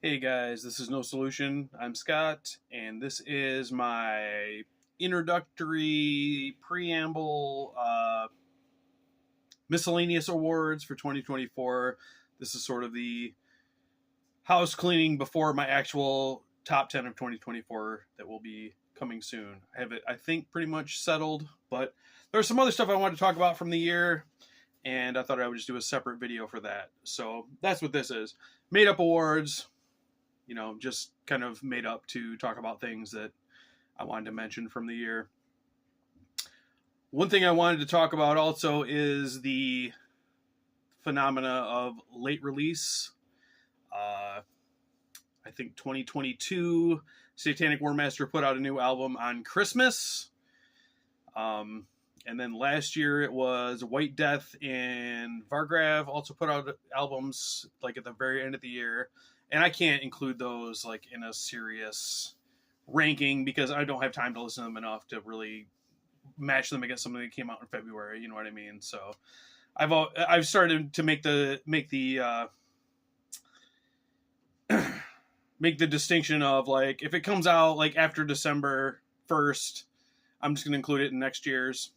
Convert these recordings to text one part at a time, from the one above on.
Hey guys, this is No Solution. I'm Scott, and this is my introductory preamble miscellaneous awards for 2024. This is sort of the house cleaning before my actual top 10 of 2024 that will be coming soon. I have it, I think, pretty much settled, but there's some other stuff I wanted to talk about from the year, and I thought I would just do a separate video for that. So that's what this is. Made up awards, just kind of made up to talk about things that I wanted to mention from the year. One thing I wanted to talk about also is the phenomena of late release. I think 2022, Satanic Warmaster put out a new album on Christmas. And then last year it was White Death and Vargrav also put out albums like at the very end of the year. And I can't include those like in a serious ranking because I don't have time to listen to them enough to really match them against something that came out in February. You know what I mean? So I've started to make the make the distinction of like if it comes out like after December 1st, I'm just gonna include it in next year's.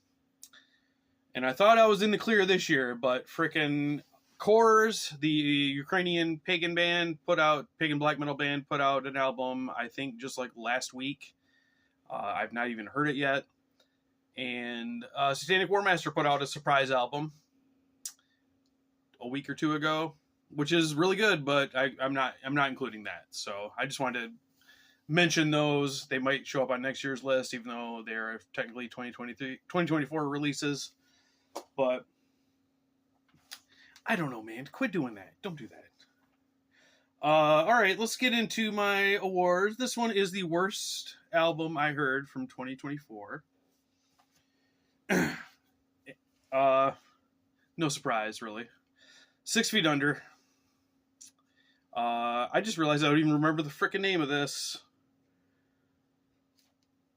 And I thought I was in the clear this year, but frickin' Kors, the Ukrainian pagan black metal band, put out an album, I think just like last week. I've not even heard it yet. And Satanic Warmaster put out a surprise album a week or two ago, which is really good, but I'm not including that. So I just wanted to mention those. They might show up on next year's list, even though they're technically 2024 releases. But I don't know, man. Quit doing that. Don't do that. All right, let's get into my awards. This one is the worst album I heard from 2024. No surprise, really. 6 Feet Under. I just realized I don't even remember the frickin' name of this.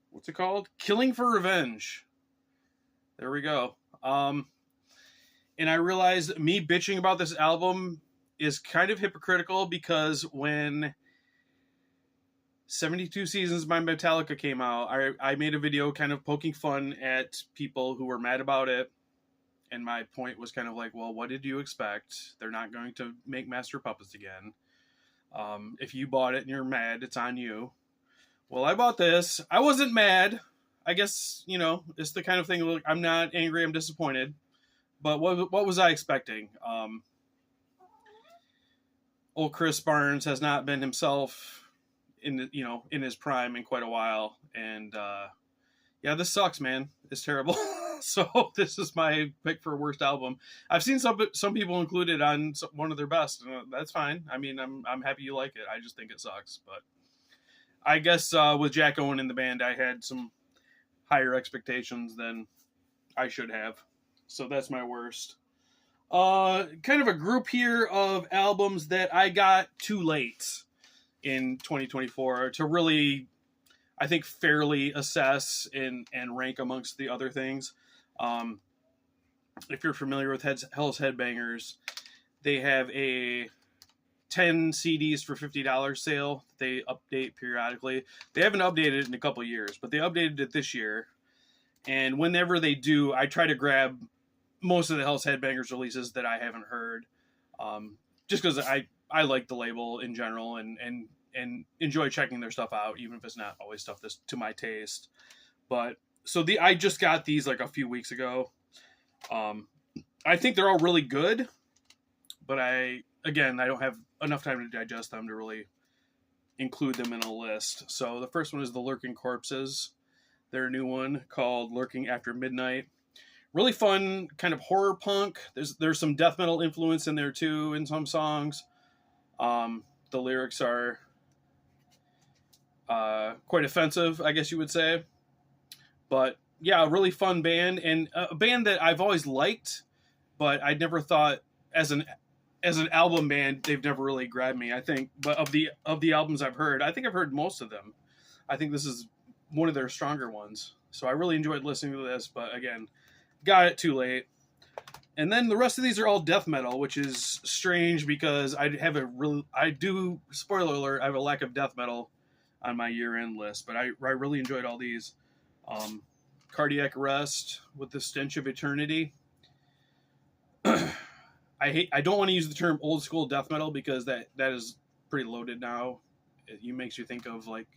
What's it called? Killing for Revenge. There we go. And I realized me bitching about this album is kind of hypocritical because when 72 Seasons by Metallica came out, I made a video kind of poking fun at people who were mad about it. And my point was kind of like, well, what did you expect? They're not going to make Master of Puppets again. If you bought it and you're mad, it's on you. Well, I bought this. I wasn't mad. I guess, it's the kind of thing, like, I'm not angry, I'm disappointed. But what was I expecting? Old Chris Barnes has not been himself in his prime in quite a while, and yeah, this sucks, man. It's terrible. So this is my pick for worst album. I've seen some people include it on one of their best. That's fine. I mean, I'm happy you like it. I just think it sucks. But I guess with Jack Owen in the band, I had some higher expectations than I should have. So that's my worst. Kind of a group here of albums that I got too late in 2024 to really, I think, fairly assess and rank amongst the other things. If you're familiar with Hell's Headbangers, they have a 10 CDs for $50 sale. They update periodically. They haven't updated it in a couple of years, but they updated it this year. And whenever they do, I try to grab most of the Hell's Headbangers releases that I haven't heard, just because I like the label in general and enjoy checking their stuff out, even if it's not always stuff that's to my taste. But so I just got these like a few weeks ago. I think they're all really good, but I don't have enough time to digest them to really include them in a list. So the first one is the Lurking Corpses. Their new one called Lurking After Midnight. Really fun, kind of horror punk. There's some death metal influence in there too in some songs. The lyrics are quite offensive, I guess you would say. But yeah, a really fun band, and a band that I've always liked, but I never thought as an album band they've never really grabbed me. I think, but of the albums I've heard, I think I've heard most of them. I think this is one of their stronger ones. So I really enjoyed listening to this, but again, got it too late. And then the rest of these are all death metal, which is strange because spoiler alert, I have a lack of death metal on my year-end list, but I really enjoyed all these. Cardiac Arrest with the Stench of Eternity. I don't want to use the term old school death metal because that is pretty loaded now. It makes you think of like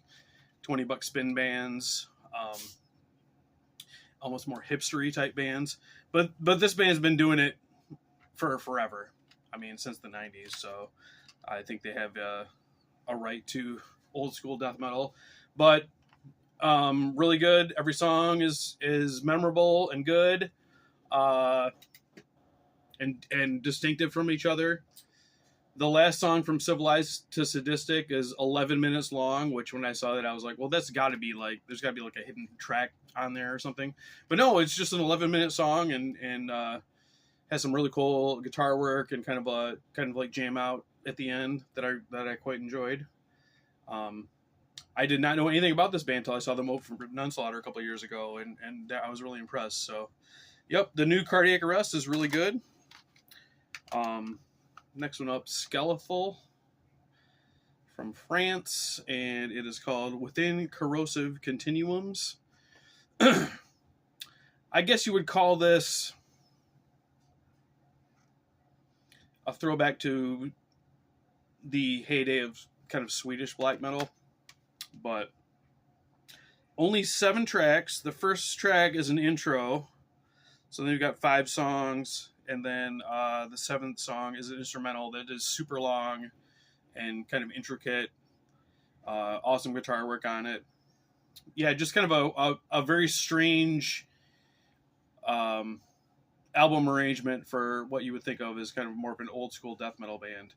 $20 spin bands, almost more hipstery type bands. But this band's been doing it for forever. I mean, since the 90s. So I think they have a right to old school death metal. But really good. Every song is memorable and good, and distinctive from each other. The last song from Civilized to Sadistic is 11 minutes long, which when I saw that, I was like, well, there's got to be like a hidden track on there or something. But no, it's just an 11-minute song and has some really cool guitar work and kind of like jam out at the end that I quite enjoyed. I did not know anything about this band until I saw them open for Nunslaughter a couple of years ago, and I was really impressed. So, yep, the new Cardiac Arrest is really good. Next one up, Skeletal from France, and it is called Within Corrosive Continuums. I guess you would call this a throwback to the heyday of kind of Swedish black metal, but only 7 tracks. The first track is an intro, so then you've got 5 songs. And then the 7th song is an instrumental that is super long and kind of intricate. Awesome guitar work on it. Yeah, just kind of a very strange album arrangement for what you would think of as kind of more of an old school death metal band.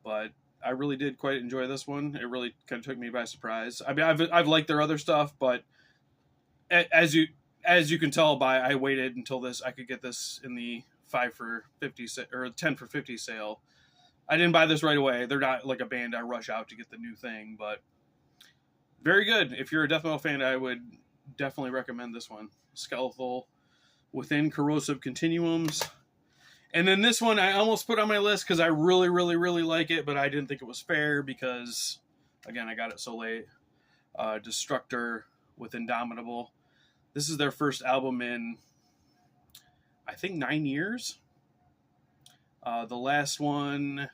But I really did quite enjoy this one. It really kind of took me by surprise. I mean, I've liked their other stuff, but as you can tell I waited until I could get this in the 5 for 50 or 10 for 50 sale. I didn't buy this right away. They're not like a band I rush out to get the new thing, but very good. If you're a death metal fan, I would definitely recommend this one. Skeletal Within Corrosive Continuums. And then this one I almost put on my list because I really, really, really like it, but I didn't think it was fair because, again, I got it so late. Destructor with Indomitable. This is their first album in, I think, 9 years. The last one,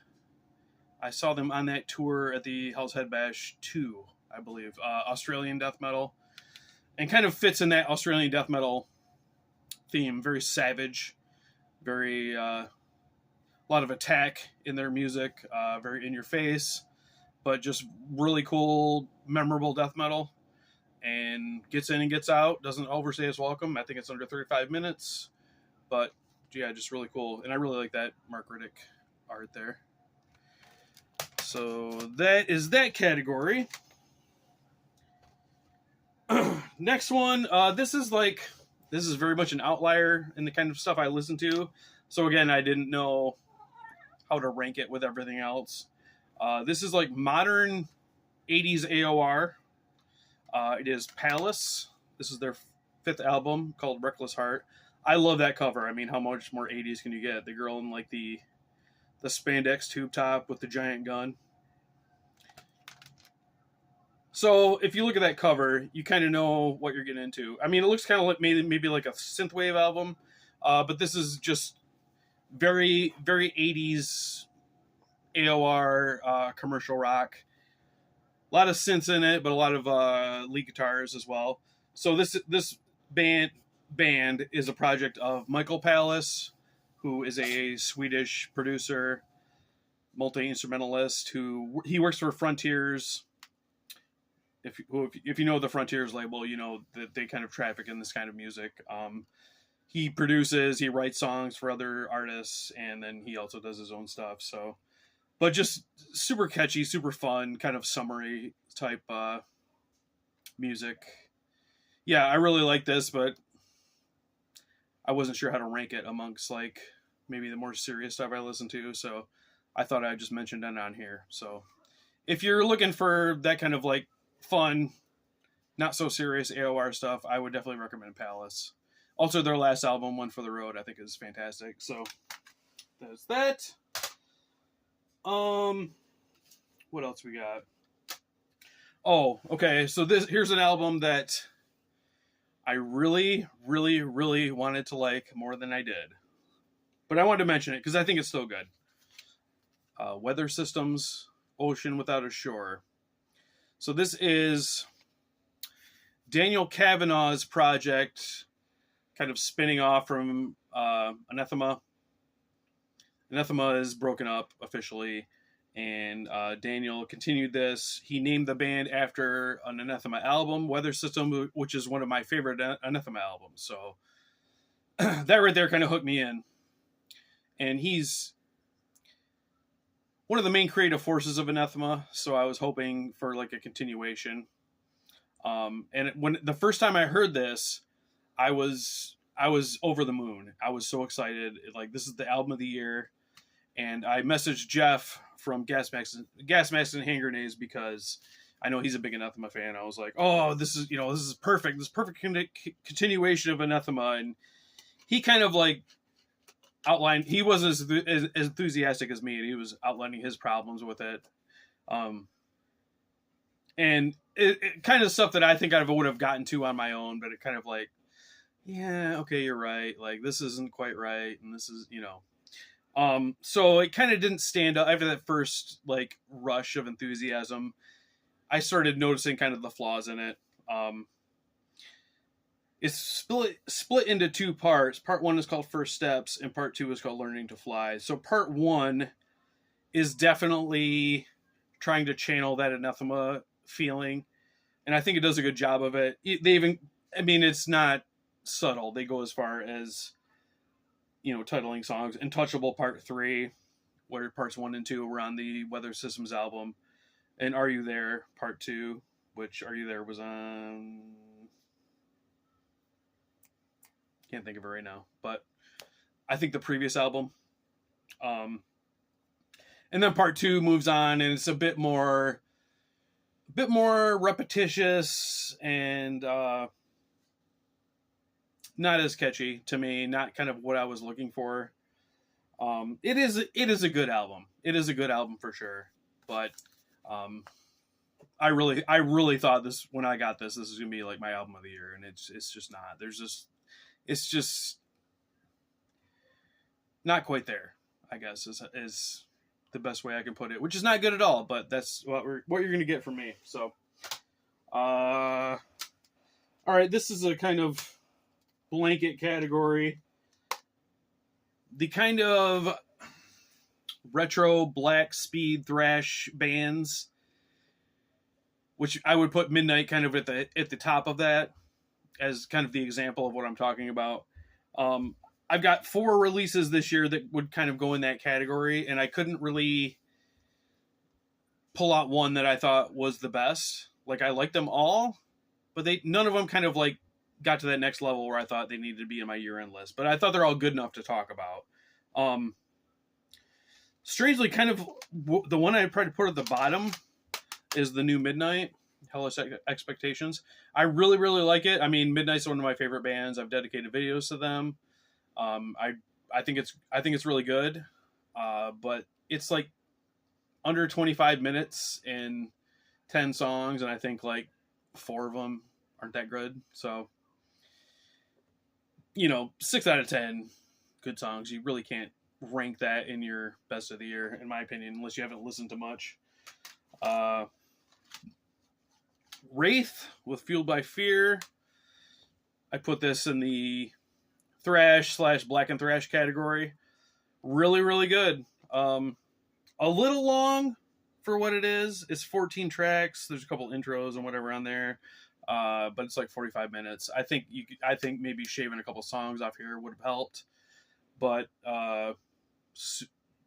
I saw them on that tour at the Hell's Head Bash 2, I believe. Australian death metal. And kind of fits in that Australian death metal theme. Very savage. Very, a lot of attack in their music. Very in your face. But just really cool, memorable death metal. And gets in and gets out. Doesn't overstay its welcome. I think it's under 35 minutes. But yeah, just really cool. And I really like that Mark Riddick art there. So that is that category. Next one, this is very much an outlier in the kind of stuff I listen to. So again, I didn't know how to rank it with everything else. This is like modern 80s AOR. It is Palace. This is their 5th album called Reckless Heart. I love that cover. I mean, how much more 80s can you get? The girl in like the spandex tube top with the giant gun. So if you look at that cover, you kind of know what you're getting into. I mean, it looks kind of like maybe like a synthwave album, but this is just very, very 80s AOR commercial rock. A lot of synths in it, but a lot of lead guitars as well. So this band is a project of Michael Palace, who is a Swedish producer, multi-instrumentalist, he works for Frontiers. If you know the Frontiers label, you know that they kind of traffic in this kind of music. He produces, he writes songs for other artists, and then he also does his own stuff. So, but just super catchy, super fun, kind of summery type music. Yeah, I really like this, but I wasn't sure how to rank it amongst like maybe the more serious stuff I listen to. So I thought I'd just mention it on here. So if you're looking for that kind of like fun, not so serious AOR stuff, I would definitely recommend Palace. Also, their last album, One for the Road, I think is fantastic. So there's that. What else we got? Oh, okay. So here's an album that I really, really, really wanted to like more than I did, but I wanted to mention it because I think it's so good. Weather Systems, Ocean Without a Shore. So this is Daniel Kavanagh's project, kind of spinning off from Anathema. Anathema is broken up officially, and Daniel continued this. He named the band after an Anathema album, Weather System, which is one of my favorite Anathema albums. So that right there kind of hooked me in. And he's one of the main creative forces of Anathema, so I was hoping for like a continuation. And when the first time I heard this, I was over the moon. I was so excited. Like, this is the album of the year. And I messaged Jeff from Gas Masks and Hand Grenades because I know he's a big Anathema fan. I was like, oh, this is perfect. This perfect continuation of Anathema. And he kind of like outlined, he wasn't as enthusiastic as me, and he was outlining his problems with it. And it kind of stuff that I think I would have gotten to on my own, but it kind of like, yeah, okay, you're right. Like, this isn't quite right. And this is, so it kind of didn't stand up after that first like rush of enthusiasm. I started noticing kind of the flaws in it. It's split into two parts. Part 1 is called First Steps, and part 2 is called Learning to Fly. So part 1 is definitely trying to channel that Anathema feeling, and I think it does a good job of it. It's not subtle. They go as far as, titling songs. Untouchable Part 3, where parts 1 and 2 were on the Weather Systems album, and Are You There Part 2, which Are You There was on, can't think of it right now, but I think the previous album. And then part 2 moves on, and it's a bit more repetitious and not as catchy to me. Not kind of what I was looking for. It is a good album. It is a good album for sure. But I really thought this when I got this. This is gonna be like my album of the year, and it's just not. It's just not quite there, I guess, is the best way I can put it, which is not good at all, but that's what you're going to get from me. So, all right, this is a kind of blanket category. The kind of retro black speed thrash bands, which I would put Midnight kind of at the top of that, as kind of the example of what I'm talking about. I've got 4 releases this year that would kind of go in that category, and I couldn't really pull out one that I thought was the best. Like, I liked them all, but none of them kind of like got to that next level where I thought they needed to be in my year-end list. But I thought they're all good enough to talk about. Strangely, kind of the one I tried to put at the bottom is the new Midnight, Hellish Expectations. I really, really like it. I mean, Midnight's one of my favorite bands. I've dedicated videos to them. I think it's really good. But it's like under 25 minutes and 10 songs, and I think like 4 of them aren't that good. So, 6 out of 10 good songs. You really can't rank that in your best of the year, in my opinion, unless you haven't listened to much. Wraith with Fueled by Fear. I put this in the thrash / black and thrash category. Really, really good. A little long for what it is. It's 14 tracks. There's a couple intros and whatever on there. But it's like 45 minutes. I think maybe shaving a couple songs off here would have helped. But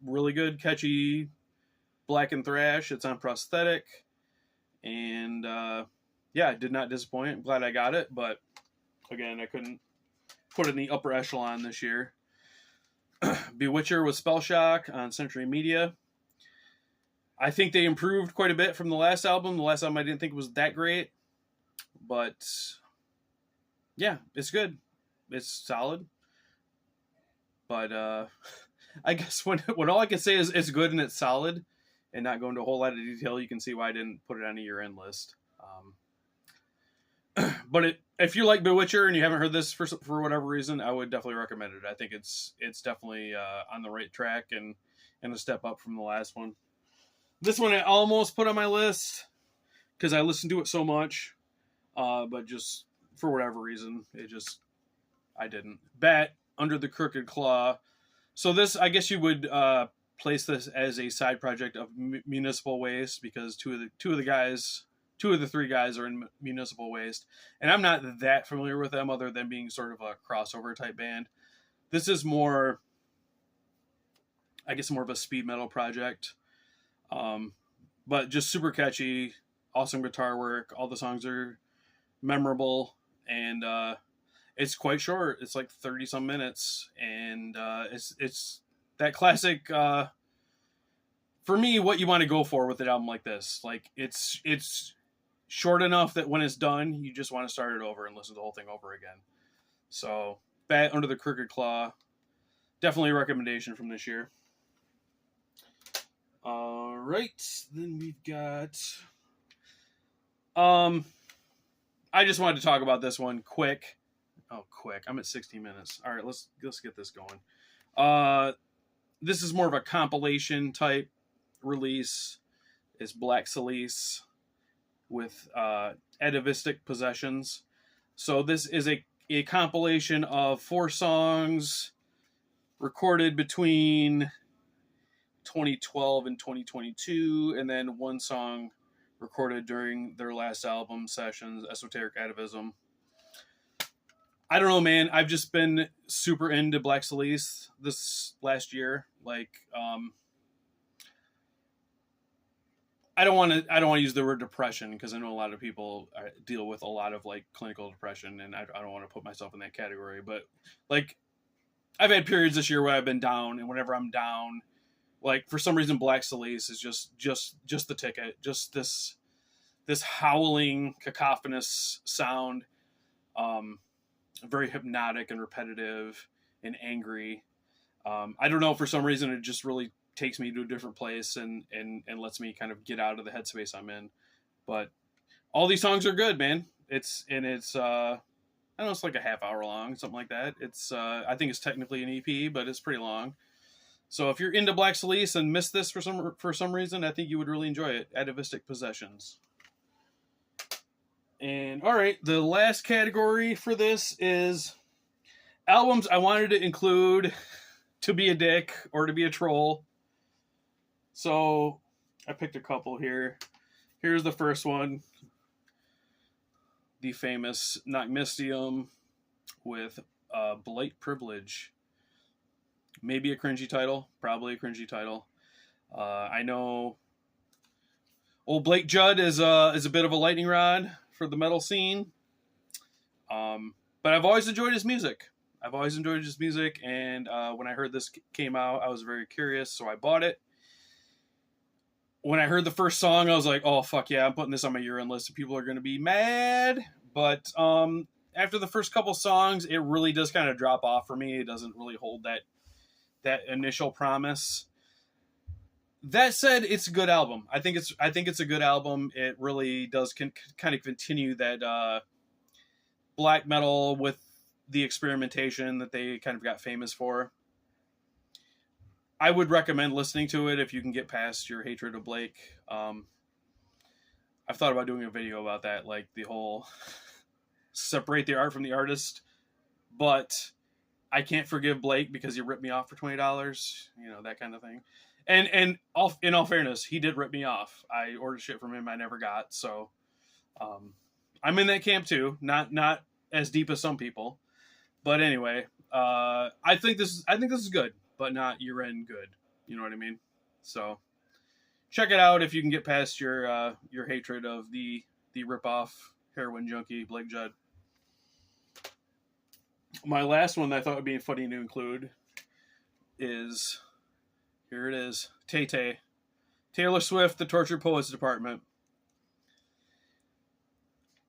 really good, catchy black and thrash. It's on Prosthetic. And yeah, it did not disappoint. I'm glad I got it, but again, I couldn't put it in the upper echelon this year. Bewitcher with Spell Shock on Century Media. I think they improved quite a bit from the last album. The last album I didn't think was that great, but yeah, it's good. it's solid. But I guess when all I can say is it's good and it's solid, and not go into a whole lot of detail, you can see why I didn't put it on a year-end list. But if you like Bewitcher and you haven't heard this for whatever reason, I would definitely recommend it. I think it's definitely on the right track and a step up from the last one. This one I almost put on my list because I listened to it so much, but just for whatever reason, I didn't. Bat, Under the Crooked Claw. So this, I guess you would place this as a side project of Municipal Waste, because two of the three guys are in Municipal Waste, and I'm not that familiar with them other than being sort of a crossover type band. This is more, I guess, more of a speed metal project, but just super catchy, awesome guitar work. All the songs are memorable, and it's quite short. It's like 30 some minutes, and it's that classic, for me, what you want to go for with an album like this. Like it's short enough that when it's done, you just want to start it over and listen to the whole thing over again. So, Bat, Under the Crooked Claw, definitely a recommendation from this year. All right, then we've got. I just wanted to talk about this one quick. Oh, quick! I'm at 16 minutes. All right, let's get this going. This is more of a compilation type release. It's Black Salice with Atavistic Possessions. So this is a compilation of 4 songs recorded between 2012 and 2022, and then 1 song recorded during their last album sessions, Esoteric Atavism. I don't know, man. I've just been super into Black Salice this last year. Like, I don't want to use the word depression, because I know a lot of people deal with a lot of like clinical depression, and I don't want to put myself in that category. But like, I've had periods this year where I've been down, and whenever I'm down, like for some reason, Black Salice is just the ticket. Just this howling, cacophonous sound, very hypnotic and repetitive and angry. I don't know, for some reason it just really takes me to a different place and lets me kind of get out of the headspace I'm in. But all these songs are good, man. It's I don't know, it's like a half hour long, something like that. It's I think it's technically an EP, but it's pretty long. So if you're into Black Salice and missed this for some reason, I think you would really enjoy it. Atavistic Possessions. And all right, the last category for this is albums I wanted to include to be a dick or to be a troll. So I picked a couple here. Here's the first one. The famous Nocmistium with Blight Privilege. Maybe a cringy title. Probably a cringy title. I know old Blake Judd is a bit of a lightning rod for the metal scene. But I've always enjoyed his music. And when I heard this came out, I was very curious, so I bought it. When I heard the first song, I was like, oh, fuck yeah, I'm putting this on my year-end list, and people are going to be mad. But after the first couple songs, it really does kind of drop off for me. It doesn't really hold that initial promise. That said, it's a good album. I think it's a good album. It really does kind of continue that black metal with the experimentation that they kind of got famous for. I would recommend listening to it if you can get past your hatred of Blake. I've thought about doing a video about that, like the whole separate the art from the artist, but I can't forgive Blake because he ripped me off for $20, that kind of thing. And in all fairness, he did rip me off. I ordered shit from him I never got, so I'm in that camp too. Not as deep as some people, but anyway, I think this is good, but not year-end good. You know what I mean? So check it out if you can get past your hatred of the rip-off heroin junkie Blake Judd. My last one that I thought would be funny to include is, here it is, Tay-Tay. Taylor Swift, The Tortured Poets Department.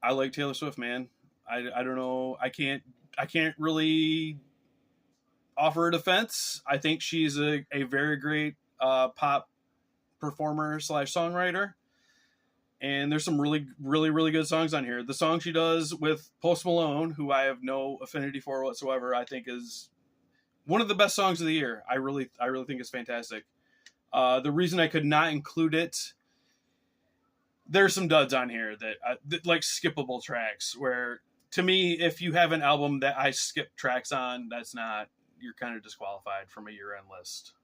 I like Taylor Swift, man. I don't know. I can't I can't really offer a defense. I think she's a very great pop performer / songwriter. And there's some really, really, really good songs on here. The song she does with Post Malone, who I have no affinity for whatsoever, I think is one of the best songs of the year. I really think it's fantastic. The reason I could not include it, there's some duds on here that like skippable tracks. Where to me, if you have an album that I skip tracks on, you're kind of disqualified from a year-end list.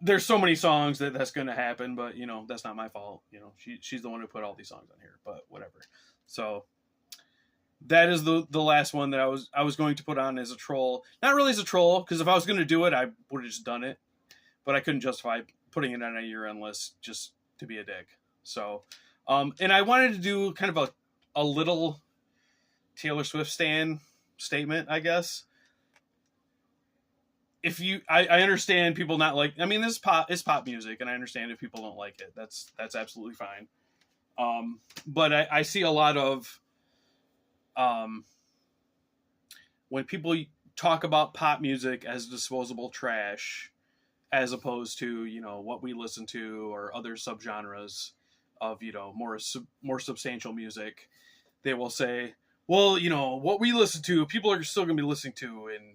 There's so many songs that's going to happen, but that's not my fault. She's the one who put all these songs on here, but whatever. So that is the last one that I was going to put on as a troll. Not really as a troll, because if I was going to do it, I would have just done it, but I couldn't justify putting it on a year-end list just to be a dick. So, and I wanted to do kind of a little Taylor Swift statement, I guess. I understand people not like. I mean, this is pop music, and I understand if people don't like it. That's absolutely fine. But I see a lot of when people talk about pop music as disposable trash, as opposed to what we listen to or other subgenres of more substantial music, they will say, well, what we listen to, people are still going to be listening to in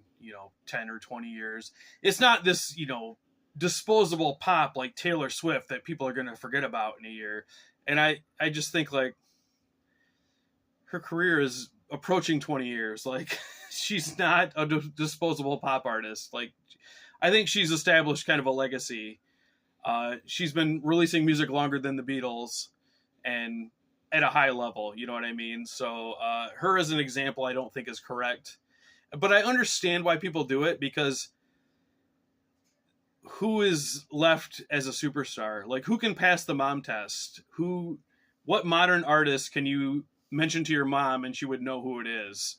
10 or 20 years. It's not this, disposable pop like Taylor Swift that people are going to forget about in a year. And I just think like her career is approaching 20 years. Like she's not a disposable pop artist. Like I think she's established kind of a legacy. She's been releasing music longer than the Beatles and at a high level, you know what I mean? So her as an example, I don't think is correct. But I understand why people do it, because who is left as a superstar? Like, who can pass the mom test? What modern artist can you mention to your mom and she would know who it is?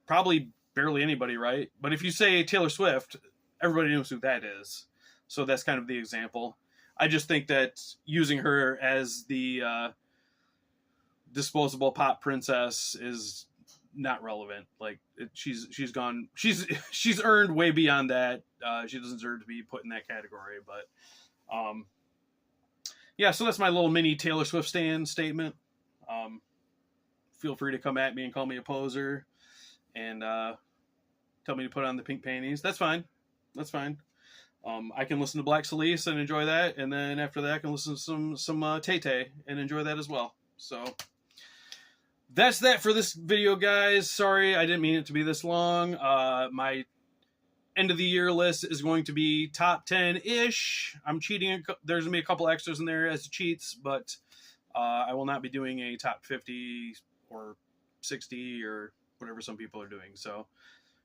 Probably barely anybody, right? But if you say Taylor Swift, everybody knows who that is. So that's kind of the example. I just think that using her as the disposable pop princess is not relevant. Like she's earned way beyond that. She doesn't deserve to be put in that category. But yeah, so that's my little mini Taylor Swift statement. Feel free to come at me and call me a poser and tell me to put on the pink panties. That's fine. I can listen to Black Celeste and enjoy that, and then after that I can listen to some Tay-Tay and enjoy that as well. So that's that for this video, guys. Sorry, I didn't mean it to be this long. My end of the year list is going to be top 10-ish. I'm cheating. There's going to be a couple extras in there as cheats, but I will not be doing a top 50 or 60 or whatever some people are doing. So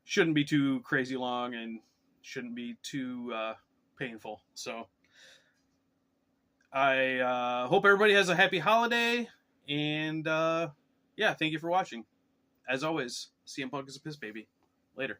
shouldn't be too crazy long and shouldn't be too painful. So I hope everybody has a happy holiday, and yeah, thank you for watching. As always, CM Punk is a piss baby. Later.